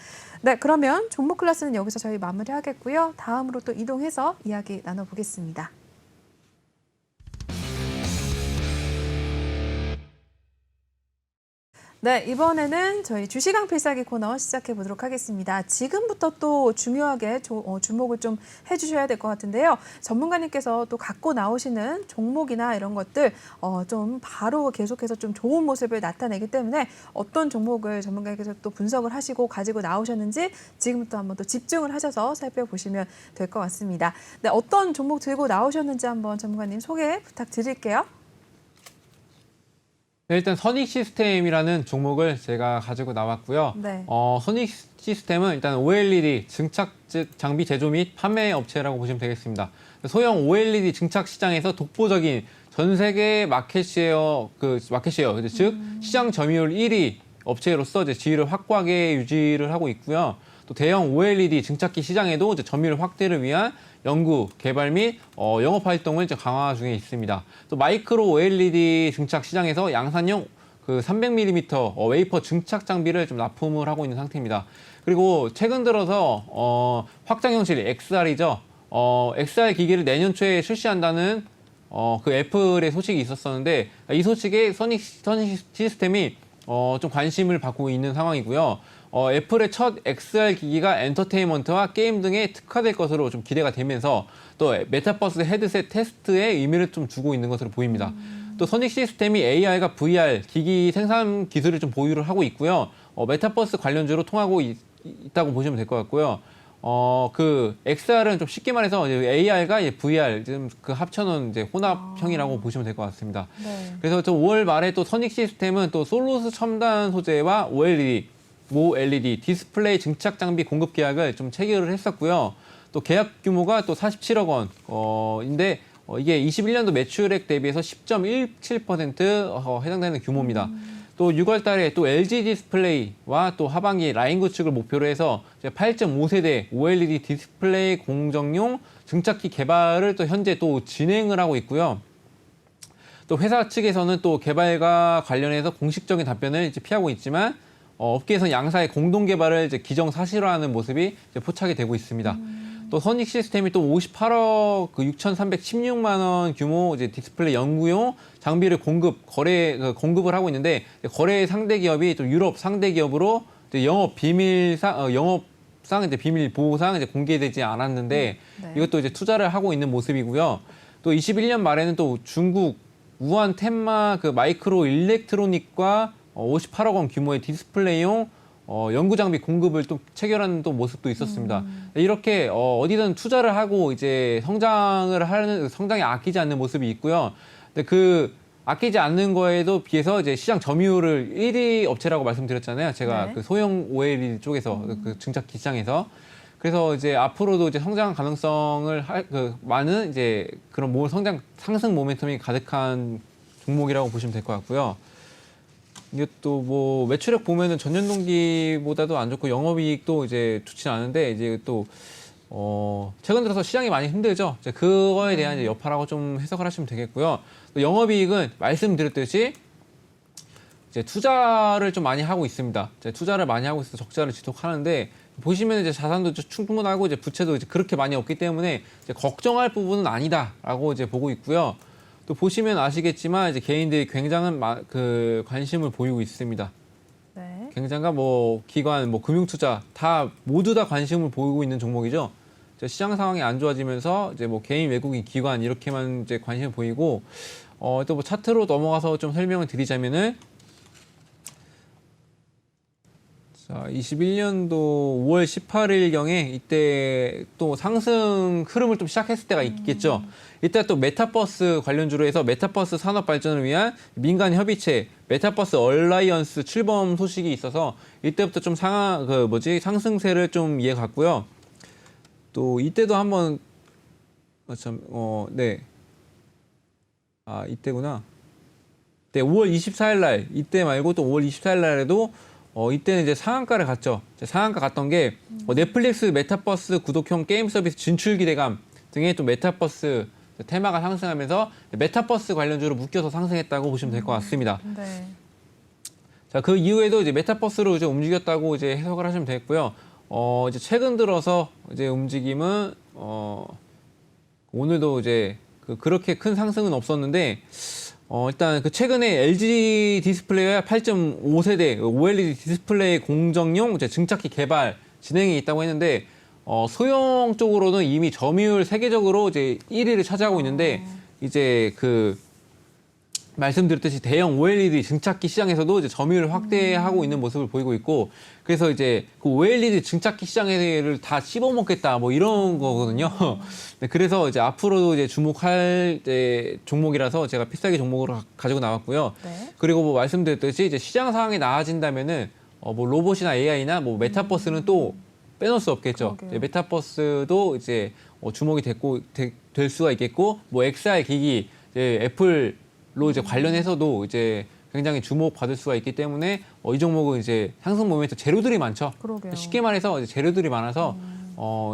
네, 그러면 종목 클래스는 여기서 저희 마무리하겠고요. 다음으로 또 이동해서 이야기 나눠보겠습니다. 네, 이번에는 저희 주시강 필살기 코너 시작해 보도록 하겠습니다. 지금부터 또 중요하게 주목을 좀 해주셔야 될 것 같은데요. 전문가님께서 또 갖고 나오시는 종목이나 이런 것들 좀 바로 계속해서 좀 좋은 모습을 나타내기 때문에 어떤 종목을 전문가님께서 또 분석을 하시고 가지고 나오셨는지 지금부터 한번 또 집중을 하셔서 살펴보시면 될 것 같습니다. 네, 어떤 종목 들고 나오셨는지 한번 전문가님 소개 부탁드릴게요. 네, 일단 선익 시스템이라는 종목을 제가 가지고 나왔고요. 네. 선익 시스템은 일단 OLED 증착 장비 제조 및 판매 업체라고 보시면 되겠습니다. 소형 OLED 증착 시장에서 독보적인 전 세계 마켓 쉐어, 즉 시장 점유율 1위 업체로서 이제 지위를 확고하게 유지를 하고 있고요. 또 대형 OLED 증착기 시장에도 이제 점유율 확대를 위한 연구, 개발 및 영업 활동을 이제 강화 중에 있습니다. 또 마이크로 OLED 증착 시장에서 양산형 그 300mm 웨이퍼 증착 장비를 좀 납품을 하고 있는 상태입니다. 그리고 최근 들어서 확장 형식 XR이죠. XR 기기를 내년 초에 출시한다는 그 애플의 소식이 있었었는데 이 소식에 소닉 시스템이 좀 관심을 받고 있는 상황이고요. 애플의 첫 XR 기기가 엔터테인먼트와 게임 등에 특화될 것으로 좀 기대가 되면서 또 메타버스 헤드셋 테스트에 의미를 좀 두고 있는 것으로 보입니다. 또 소닉 시스템이 AR과 VR 기기 생산 기술을 좀 보유를 하고 있고요. 메타버스 관련주로 통하고 있다고 보시면 될 것 같고요. 그 XR은 좀 쉽게 말해서 AR과 VR 좀 그 합쳐놓은 이제 혼합형이라고 보시면 될 것 같습니다. 네. 그래서 저 5월 말에 또 소닉 시스템은 또 솔로스 첨단 소재와 OLED 디스플레이 증착 장비 공급 계약을 좀 체결을 했었고요. 또 계약 규모가 또 47억 원인데 이게 21년도 매출액 대비해서 10.17% 해당되는 규모입니다. 또 6월 달에 또 LG 디스플레이와 또 하반기 라인 구축을 목표로 해서 8.5세대 OLED 디스플레이 공정용 증착기 개발을 또 현재 또 진행을 하고 있고요. 또 회사 측에서는 또 개발과 관련해서 공식적인 답변을 이제 피하고 있지만 업계에서 양사의 공동 개발을 이제 기정사실화하는 모습이 이제 포착이 되고 있습니다. 또 소닉 시스템이 또 58억 6,316만 원 규모 이제 디스플레이 연구용 장비를 공급을 하고 있는데 거래 상대 기업이 또 유럽 상대 기업으로 이제 영업상 이제 비밀 보호상 이제 공개되지 않았는데 네. 이것도 이제 투자를 하고 있는 모습이고요. 또 21년 말에는 또 중국 우한 텐마 그 마이크로 일렉트로닉과 58억 원 규모의 디스플레이용 연구 장비 공급을 또 체결하는 또 모습도 있었습니다. 이렇게 어디든 투자를 하고 이제 성장에 아끼지 않는 모습이 있고요. 근데 그 아끼지 않는 거에도 비해서 이제 시장 점유율을 1위 업체라고 말씀드렸잖아요. 제가 네. 그 소형 OLED 쪽에서 그 증착기 시장에서. 그래서 이제 앞으로도 이제 성장 가능성을 많은 이제 그런 상승 모멘텀이 가득한 종목이라고 보시면 될 것 같고요. 이게 또 뭐 매출액 보면은 전년 동기보다도 안 좋고 영업이익도 이제 좋지 않은데 이제 또 최근 들어서 시장이 많이 힘들죠. 이제 그거에 대한 이제 여파라고 좀 해석을 하시면 되겠고요. 또 영업이익은 말씀드렸듯이 이제 투자를 좀 많이 하고 있습니다. 이제 투자를 많이 하고 있어서 적자를 지속하는데 보시면 이제 자산도 충분하고 이제 부채도 이제 그렇게 많이 없기 때문에 이제 걱정할 부분은 아니다라고 이제 보고 있고요. 또 보시면 아시겠지만 이제 개인들이 굉장한 관심을 보이고 있습니다. 네. 굉장한 뭐 기관, 뭐 금융투자 모두 다 관심을 보이고 있는 종목이죠. 이제 시장 상황이 안 좋아지면서 이제 뭐 개인, 외국인, 기관 이렇게만 이제 관심을 보이고 또 뭐 차트로 넘어가서 좀 설명을 드리자면은 자, 21년도 5월 18일경에 이때 또 상승 흐름을 좀 시작했을 때가 있겠죠. 이때 또 메타버스 관련주로 해서 메타버스 산업 발전을 위한 민간 협의체 메타버스 얼라이언스 출범 소식이 있어서 이때부터 좀 상승세를 좀 이어갔고요. 또 이때도 한번 이때구나. 네, 5월 24일 날 이때 말고 또 5월 24일 날에도 이때는 이제 상한가를 갔죠. 상한가 갔던 게 넷플릭스 메타버스 구독형 게임 서비스 진출 기대감 등의 또 메타버스 테마가 상승하면서 메타버스 관련주로 묶여서 상승했다고 보시면 될 것 같습니다. 네. 자, 그 이후에도 이제 메타버스로 이제 움직였다고 이제 해석을 하시면 되겠고요. 이제 최근 들어서 이제 움직임은 오늘도 이제 그렇게 큰 상승은 없었는데 일단 그 최근에 LG 디스플레이와 8.5세대 OLED 디스플레이 공정용 이제 증착기 개발 진행이 있다고 했는데 소형 쪽으로는 이미 점유율 세계적으로 이제 1위를 차지하고 있는데 이제 말씀드렸듯이 대형 OLED 증착기 시장에서도 이제 점유율을 확대하고 있는 모습을 보이고 있고 그래서 이제 그 OLED 증착기 시장을 다 씹어먹겠다 뭐 이런 거거든요. 네, 그래서 이제 앞으로도 이제 주목할 종목이라서 제가 필살기 종목으로 가지고 나왔고요. 네. 그리고 뭐 말씀드렸듯이 이제 시장 상황이 나아진다면은 뭐 로봇이나 AI나 뭐 메타버스는 또 빼놓을 수 없겠죠. 이제 메타버스도 이제 주목이 될 수가 있겠고 뭐 XR 기기 이제 애플로 이제 관련해서도 이제 굉장히 주목받을 수가 있기 때문에 이 종목은 이제 상승 모멘트 재료들이 많죠. 그러게요. 쉽게 말해서 이제 재료들이 많아서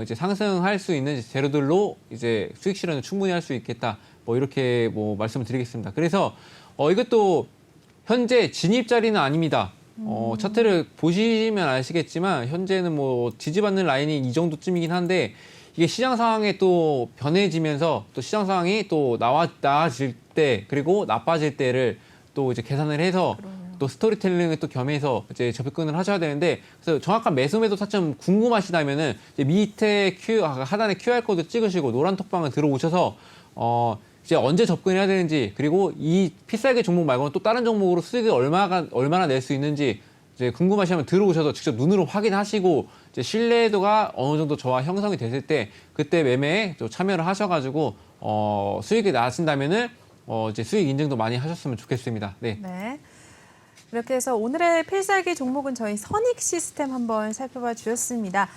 이제 상승할 수 있는 재료들로 이제 수익 실현을 충분히 할 수 있겠다. 뭐 이렇게 뭐 말씀을 드리겠습니다. 그래서 이것도 현재 진입 자리는 아닙니다. 차트를 보시면 아시겠지만 현재는 뭐 지지받는 라인이 이 정도쯤이긴 한데 이게 시장 상황에 또 변해지면서 또 시장 상황이 또 나아질 때 그리고 나빠질 때를 또 이제 계산을 해서 또 스토리텔링을 또 겸해서 이제 접근을 하셔야 되는데 그래서 정확한 매수 타점 궁금하시다면은 이제 밑에 하단에 QR 코드 찍으시고 노란 톡방을 들어오셔서 이제 언제 접근해야 되는지 그리고 이 필살기 종목 말고는 또 다른 종목으로 수익을 얼마나 낼 수 있는지 이제 궁금하시면 들어오셔서 직접 눈으로 확인하시고 이제 신뢰도가 어느 정도 저와 형성이 됐을 때 그때 매매에 또 참여를 하셔가지고 수익이 나신다면은 이제 수익 인증도 많이 하셨으면 좋겠습니다. 네. 네. 이렇게 해서 오늘의 필살기 종목은 저희 선익 시스템 한번 살펴봐 주셨습니다.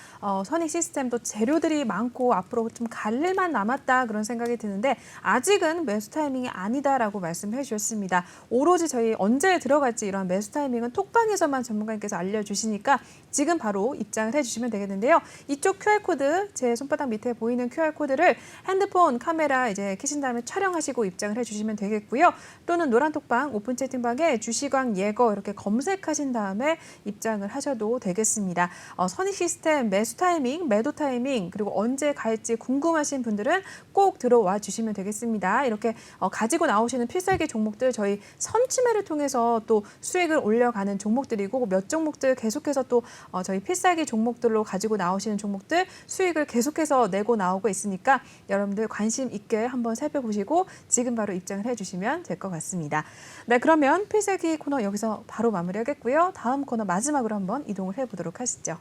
선익 시스템도 재료들이 많고 앞으로 좀 갈릴만 남았다 그런 생각이 드는데 아직은 매수 타이밍이 아니다라고 말씀해 주셨습니다. 오로지 저희 언제 들어갈지 이런 매수 타이밍은 톡방에서만 전문가님께서 알려주시니까 지금 바로 입장을 해주시면 되겠는데요. 이쪽 QR코드, 제 손바닥 밑에 보이는 QR코드를 핸드폰 카메라 이제 켜신 다음에 촬영하시고 입장을 해주시면 되겠고요. 또는 노란 톡방 오픈 채팅방에 주시광 예거 이렇게 검색하신 다음에 입장을 하셔도 되겠습니다. 선익 시스템 매수 타이밍, 매도 타이밍 그리고 언제 갈지 궁금하신 분들은 꼭 들어와 주시면 되겠습니다. 이렇게 가지고 나오시는 필살기 종목들 저희 선취매를 통해서 또 수익을 올려가는 종목들이고 몇 종목들 계속해서 또 저희 필살기 종목들로 가지고 나오시는 종목들 수익을 계속해서 내고 나오고 있으니까 여러분들 관심 있게 한번 살펴보시고 지금 바로 입장을 해주시면 될 것 같습니다. 네, 그러면 필살기 코너 여기서 바로 마무리하겠고요. 다음 코너 마지막으로 한번 이동을 해보도록 하시죠.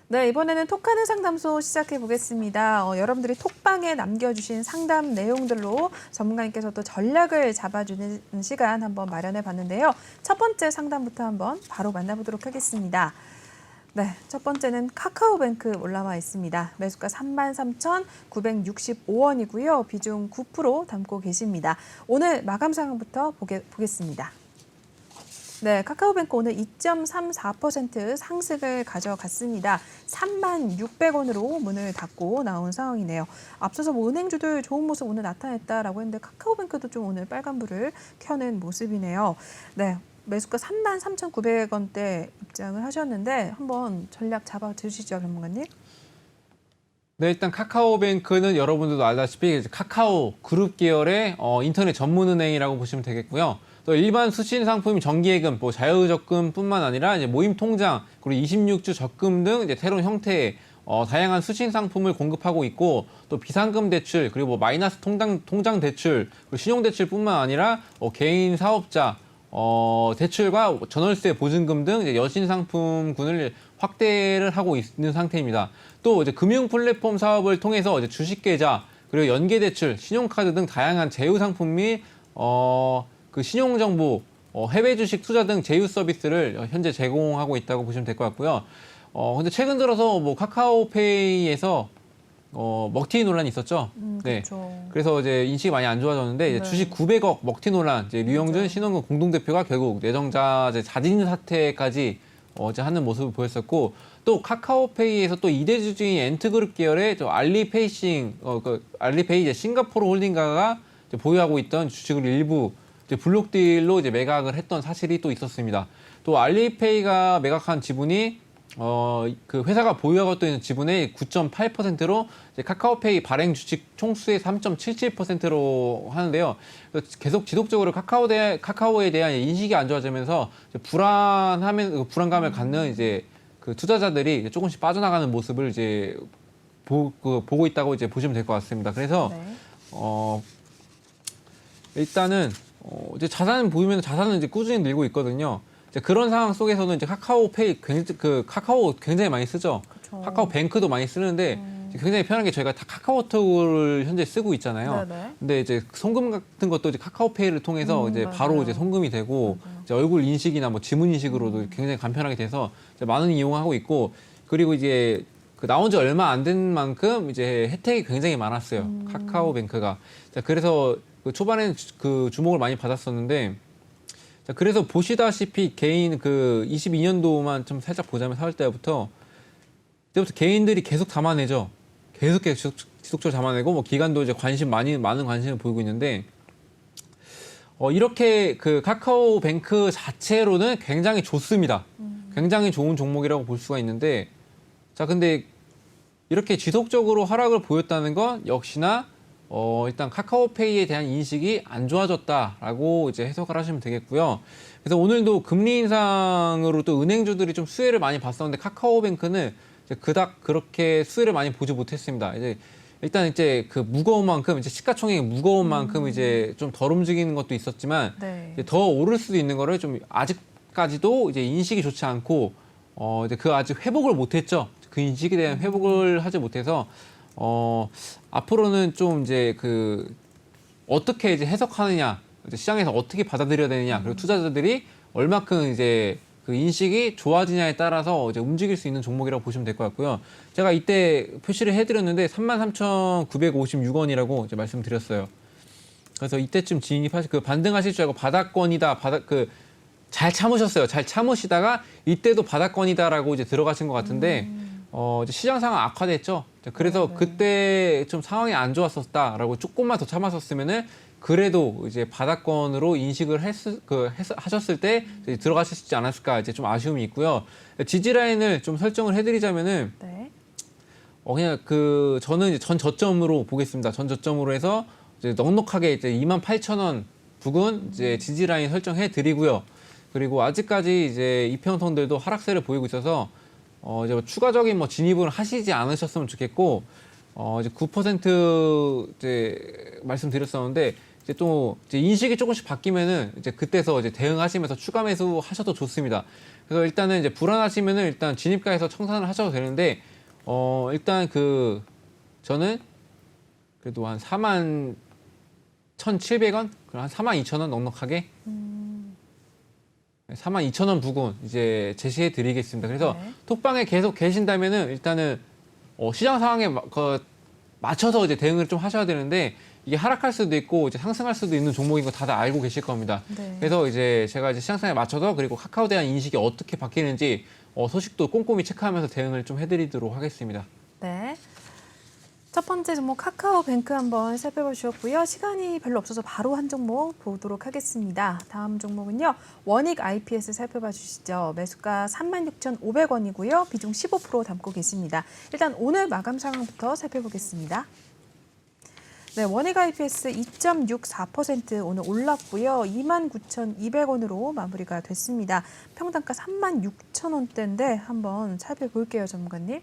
네, 이번에는 톡하는 상담소 시작해 보겠습니다. 여러분들이 톡방에 남겨주신 상담 내용들로 전문가님께서 또 전략을 잡아주는 시간 한번 마련해 봤는데요. 첫 번째 상담부터 한번 바로 만나보도록 하겠습니다. 네, 첫 번째는 카카오뱅크 올라와 있습니다. 매수가 33,965원이고요. 비중 9% 담고 계십니다. 오늘 마감 상황부터 보겠습니다. 네, 카카오뱅크 오늘 2.34% 상승을 가져갔습니다. 36,600원으로 문을 닫고 나온 상황이네요. 앞서서 뭐 은행주들 좋은 모습 오늘 나타냈다라고 했는데 카카오뱅크도 좀 오늘 빨간불을 켜는 모습이네요. 네, 매수가 33,900원대 입장을 하셨는데 한번 전략 잡아주시죠, 전문가님. 네, 일단 카카오뱅크는 여러분들도 알다시피 카카오 그룹 계열의 인터넷 전문은행이라고 보시면 되겠고요. 또 일반 수신 상품인 정기예금, 뭐 자유적금뿐만 아니라 이제 모임 통장, 그리고 26주 적금 등 이제 새로운 형태의 다양한 수신 상품을 공급하고 있고 또 비상금 대출 그리고 뭐 마이너스 통장 대출 그리고 신용 대출뿐만 아니라 개인 사업자 대출과 전월세 보증금 등 이제 여신 상품군을 확대를 하고 있는 상태입니다. 또 이제 금융 플랫폼 사업을 통해서 이제 주식 계좌 그리고 연계 대출, 신용카드 등 다양한 제휴 상품 및 그 신용 정보, 해외 주식 투자 등 제휴 서비스를 현재 제공하고 있다고 보시면 될 것 같고요. 근데 최근 들어서 뭐 카카오페이에서 먹튀 논란이 있었죠. 네. 그렇죠. 그래서 이제 인식이 많이 안 좋아졌는데 이제 네. 주식 900억 먹튀 논란, 이제 류영준 맞아요. 신원근 공동대표가 결국 내정자 자진 사퇴까지 이제 하는 모습을 보였었고 또 카카오페이에서 또 이대 주주인 엔트그룹 계열의 알리페이싱, 알리페이 이제 싱가포르 홀딩가가 이제 보유하고 있던 주식을 일부 이제 블록딜로 이제 매각을 했던 사실이 또 있었습니다. 또 알리페이가 매각한 지분이 그 회사가 보유하고 있는 지분의 9.8%로 카카오페이 발행 주식 총수의 3.77%로 하는데요. 계속 지속적으로 카카오에 대한 인식이 안 좋아지면서 불안감을 갖는 이제 그 투자자들이 조금씩 빠져나가는 모습을 이제 보고 있다고 이제 보시면 될 것 같습니다. 그래서 네. 일단은 이제 자산은 이제 꾸준히 늘고 있거든요. 이제 그런 상황 속에서는 이제 카카오 굉장히 많이 쓰죠. 그쵸. 카카오뱅크도 많이 쓰는데 굉장히 편한 게 저희가 다 카카오톡을 현재 쓰고 있잖아요. 네네. 근데 이제 송금 같은 것도 이제 카카오페이를 통해서 이제 맞아요. 바로 이제 송금이 되고 이제 얼굴 인식이나 뭐 지문 인식으로도 굉장히 간편하게 돼서 이제 많은 이용하고 있고 그리고 이제 그 나온 지 얼마 안 된 만큼 이제 혜택이 굉장히 많았어요. 카카오뱅크가. 자, 그래서 그 초반에는 그 주목을 많이 받았었는데 자, 그래서 보시다시피 개인 그 22년도만 좀 살짝 보자면 4월 때부터 개인들이 계속 담아내죠. 계속 지속적으로 담아내고 뭐 기관도 이제 많은 관심을 보이고 있는데 이렇게 그 카카오뱅크 자체로는 굉장히 좋습니다. 굉장히 좋은 종목이라고 볼 수가 있는데, 자, 근데 이렇게 지속적으로 하락을 보였다는 건 역시나 일단 카카오페이에 대한 인식이 안 좋아졌다라고 이제 해석을 하시면 되겠고요. 그래서 오늘도 금리 인상으로 또 은행주들이 좀 수혜를 많이 봤었는데 카카오뱅크는 이제 그닥 그렇게 수혜를 많이 보지 못했습니다. 이제 일단 이제 그 무거운 만큼 이제 시가총액이 무거운 만큼 이제 좀 덜 움직이는 것도 있었지만 네. 이제 더 오를 수도 있는 거를 좀 아직까지도 이제 인식이 좋지 않고 이제 그 아직 회복을 못했죠. 그 인식에 대한 회복을 하지 못해서 앞으로는 좀 이제 그 어떻게 이제 해석하느냐, 이제 시장에서 어떻게 받아들여야 되느냐, 그리고 투자자들이 얼마큼 이제 그 인식이 좋아지냐에 따라서 이제 움직일 수 있는 종목이라고 보시면 될 것 같고요. 제가 이때 표시를 해드렸는데 33,956원이라고 이제 말씀드렸어요. 그래서 이때쯤 진입하시 그 반등하실 줄 알고 바닥권이다, 잘 참으셨어요. 잘 참으시다가 이때도 바닥권이다라고 이제 들어가신 것 같은데 이제 시장 상황 악화됐죠. 그래서 네. 그때 좀 상황이 안 좋았었다라고 조금만 더 참았었으면은 그래도 이제 바닥권으로 인식을 하셨을 때 이제 들어가시지 않았을까 이제 좀 아쉬움이 있고요. 지지 라인을 좀 설정을 해드리자면은 네. 그냥 저는 이제 전 저점으로 보겠습니다. 전 저점으로 해서 이제 넉넉하게 이제 28,000원 부근 이제 지지 라인 설정해 드리고요. 그리고 아직까지 이제 이평선들도 하락세를 보이고 있어서 이제 추가적인 진입을 하시지 않으셨으면 좋겠고 이제 9% 이제 말씀드렸었는데 이제 또 이제 인식이 조금씩 바뀌면은 이제 그때서 이제 대응하시면서 추가 매수 하셔도 좋습니다. 그래서 일단은 이제 불안하시면은 일단 진입가에서 청산을 하셔도 되는데 일단 저는 그래도 한 41,700원, 한 42,000원 넉넉하게 42,000원 부근 이제 제시해 드리겠습니다. 그래서 네. 톡방에 계속 계신다면은 일단은 시장 상황에 맞춰서 이제 대응을 좀 하셔야 되는데 이게 하락할 수도 있고 이제 상승할 수도 있는 종목인 거 다들 알고 계실 겁니다. 네. 그래서 이제 제가 이제 시장 상황에 맞춰서 그리고 카카오에 대한 인식이 어떻게 바뀌는지 소식도 꼼꼼히 체크하면서 대응을 좀 해드리도록 하겠습니다. 네. 첫 번째 종목 카카오뱅크 한번 살펴봐 주셨고요. 시간이 별로 없어서 바로 한 종목 보도록 하겠습니다. 다음 종목은요. 원익 IPS 살펴봐 주시죠. 매수가 36,500원이고요. 비중 15% 담고 계십니다. 일단 오늘 마감 상황부터 살펴보겠습니다. 네, 원익 IPS 2.64% 오늘 올랐고요. 29,200원으로 마무리가 됐습니다. 평단가 36,000원대인데 한번 살펴볼게요, 전문가님.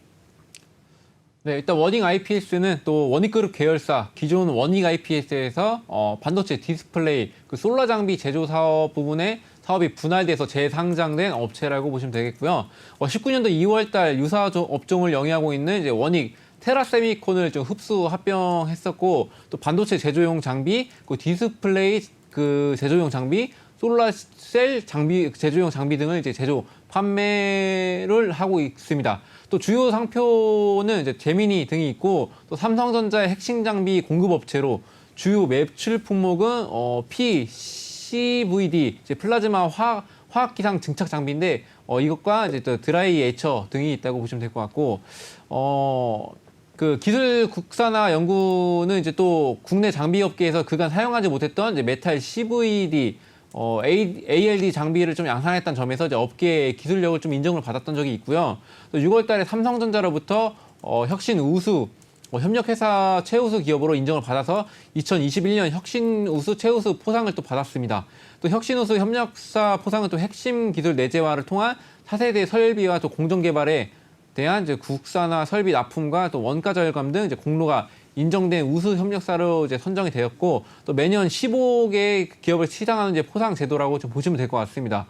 네, 일단 원익 IPS는 또 원익그룹 계열사 기존 원익 IPS에서 반도체 디스플레이 솔라 장비 제조 사업 부분에 사업이 분할돼서 재상장된 업체라고 보시면 되겠고요. 19년도 2월달 유사 업종을 영위하고 있는 이제 원익 테라세미콘을 좀 흡수 합병했었고 또 반도체 제조용 장비, 디스플레이 제조용 장비, 솔라셀 장비 제조용 장비 등을 이제 제조 판매를 하고 있습니다. 또 주요 상표는 이제 제미니 등이 있고 또 삼성전자의 핵심 장비 공급 업체로 주요 매출 품목은 PCVD 이제 플라즈마 화학 기상 증착 장비인데 이것과 이제 또 드라이 에처 등이 있다고 보시면 될 것 같고 기술 국산화 연구는 이제 또 국내 장비 업계에서 그간 사용하지 못했던 이제 메탈 CVD ALD 장비를 좀 양산했다는 점에서 이제 업계의 기술력을 좀 인정을 받았던 적이 있고요. 또 6월달에 삼성전자로부터 혁신 우수 협력회사 최우수 기업으로 인정을 받아서 2021년 혁신 우수 최우수 포상을 또 받았습니다. 또 혁신 우수 협력사 포상은 또 핵심 기술 내재화를 통한 4세대 설비와 또 공정 개발에 대한 이제 국산화 설비 납품과 또 원가 절감 등 이제 공로가 인정된 우수 협력사로 이제 선정이 되었고 또 매년 15개 기업을 시상하는 이제 포상 제도라고 좀 보시면 될 것 같습니다.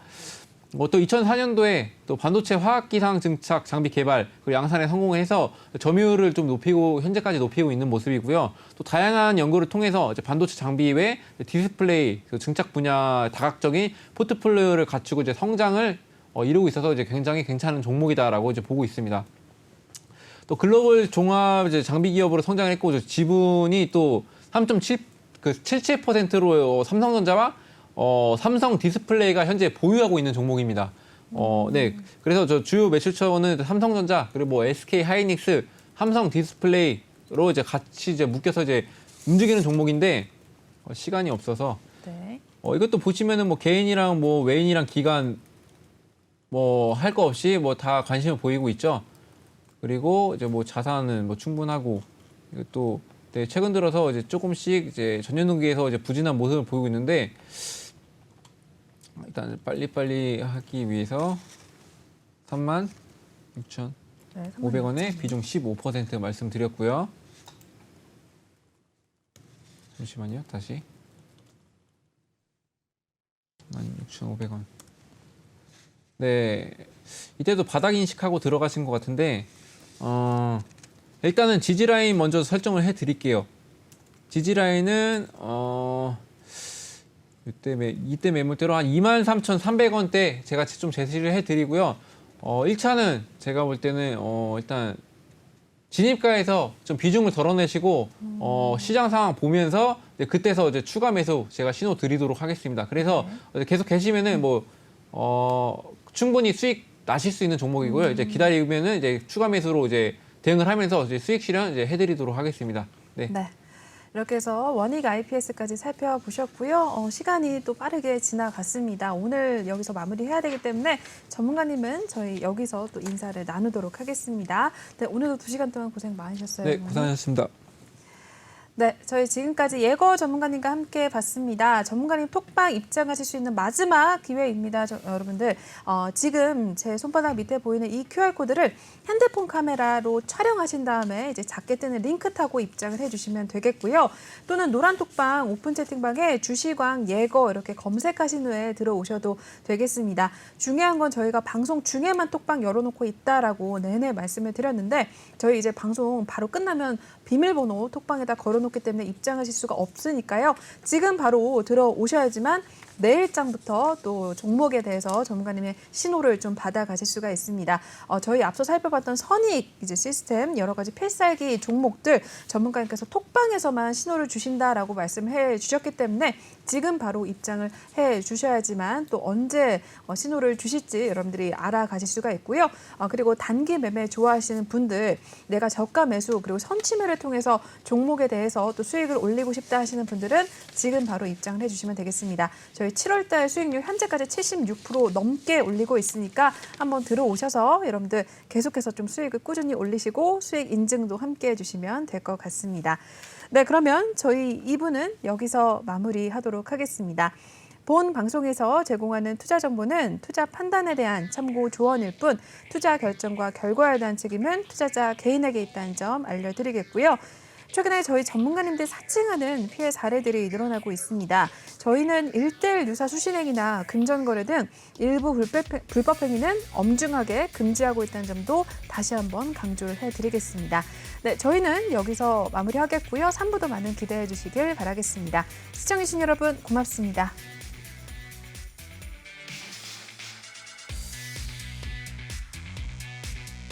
또 2004년도에 또 반도체 화학 기상 증착 장비 개발 그리고 양산에 성공해서 점유율을 좀 높이고 현재까지 높이고 있는 모습이고요. 또 다양한 연구를 통해서 이제 반도체 장비 외 디스플레이 증착 분야 다각적인 포트폴리오를 갖추고 이제 성장을 이루고 있어서 이제 굉장히 괜찮은 종목이다라고 이제 보고 있습니다. 또 글로벌 종합 이제 장비 기업으로 성장했고 지분이 또 3.77%로 삼성전자와 삼성 디스플레이가 현재 보유하고 있는 종목입니다. 네, 그래서 저 주요 매출처는 삼성전자 그리고 SK 하이닉스, 삼성 디스플레이로 이제 같이 이제 묶여서 이제 움직이는 종목인데 시간이 없어서 네. 이것도 보시면은 뭐 개인이랑 뭐 외인이랑 기관 뭐 할 거 없이 뭐 다 관심을 보이고 있죠. 그리고 이제 뭐 자산은 뭐 충분하고 이것도 네, 최근 들어서 이제 조금씩 이제 전년동기에서 이제 부진한 모습을 보이고 있는데 일단 빨리빨리 하기 위해서 36,500원에 비중 15% 말씀드렸고요. 잠시만요. 다시 16,500원. 네, 이때도 바닥 인식하고 들어가신 것 같은데 일단은 지지라인 먼저 설정을 해드릴게요. 지지라인은 이때 매물대로 한 23,300원대 제가 좀 제시를 해드리고요. 1차는 제가 볼 때는 일단 진입가에서 좀 비중을 덜어내시고 시장 상황 보면서 이제 그때서 이제 추가 매수 제가 신호 드리도록 하겠습니다. 그래서 계속 계시면은 뭐 충분히 수익 나실 수 있는 종목이고요. 이제 기다리면은 이제 추가 매수로 이제 대응을 하면서 이제 수익 실현 이제 해드리도록 하겠습니다. 네. 네. 이렇게 해서 원익 IPS까지 살펴보셨고요. 시간이 또 빠르게 지나갔습니다. 오늘 여기서 마무리해야 되기 때문에 전문가님은 저희 여기서 또 인사를 나누도록 하겠습니다. 네, 오늘도 2시간 동안 고생 많으셨어요. 네, 고생하셨습니다. 네, 저희 지금까지 예거 전문가님과 함께 봤습니다. 전문가님 톡방 입장하실 수 있는 마지막 기회입니다. 여러분들 지금 제 손바닥 밑에 보이는 이 QR코드를 핸드폰 카메라로 촬영하신 다음에 이제 작게 뜨는 링크 타고 입장을 해주시면 되겠고요. 또는 노란 톡방 오픈 채팅방에 주시광 예거 이렇게 검색하신 후에 들어오셔도 되겠습니다. 중요한 건 저희가 방송 중에만 톡방 열어놓고 있다라고 내내 말씀을 드렸는데 저희 이제 방송 바로 끝나면 비밀번호 톡방에다 걸어놓기 때문에 입장하실 수가 없으니까요. 지금 바로 들어오셔야지만 내일장부터 또 종목에 대해서 전문가님의 신호를 좀 받아가실 수가 있습니다. 저희 앞서 살펴봤던 선익 이제 시스템 여러 가지 필살기 종목들 전문가님께서 톡방에서만 신호를 주신다라고 말씀해 주셨기 때문에 지금 바로 입장을 해 주셔야지만 또 언제 신호를 주실지 여러분들이 알아가실 수가 있고요. 그리고 단기 매매 좋아하시는 분들 내가 저가 매수 그리고 선취매를 통해서 종목에 대해서 또 수익을 올리고 싶다 하시는 분들은 지금 바로 입장을 해주시면 되겠습니다. 저희 7월달 수익률 현재까지 76% 넘게 올리고 있으니까 한번 들어오셔서 여러분들 계속해서 좀 수익을 꾸준히 올리시고 수익 인증도 함께 해주시면 될 것 같습니다. 네, 그러면 저희 2부는 여기서 마무리하도록 하겠습니다. 본 방송에서 제공하는 투자 정보는 투자 판단에 대한 참고 조언일 뿐 투자 결정과 결과에 대한 책임은 투자자 개인에게 있다는 점 알려드리겠고요. 최근에 저희 전문가님들 사칭하는 피해 사례들이 늘어나고 있습니다. 저희는 1:1 유사 수신행위나 금전거래 등 일부 불법 행위는 엄중하게 금지하고 있다는 점도 다시 한번 강조를 해드리겠습니다. 네, 저희는 여기서 마무리하겠고요. 3부도 많은 기대해 주시길 바라겠습니다. 시청해주신 여러분 고맙습니다.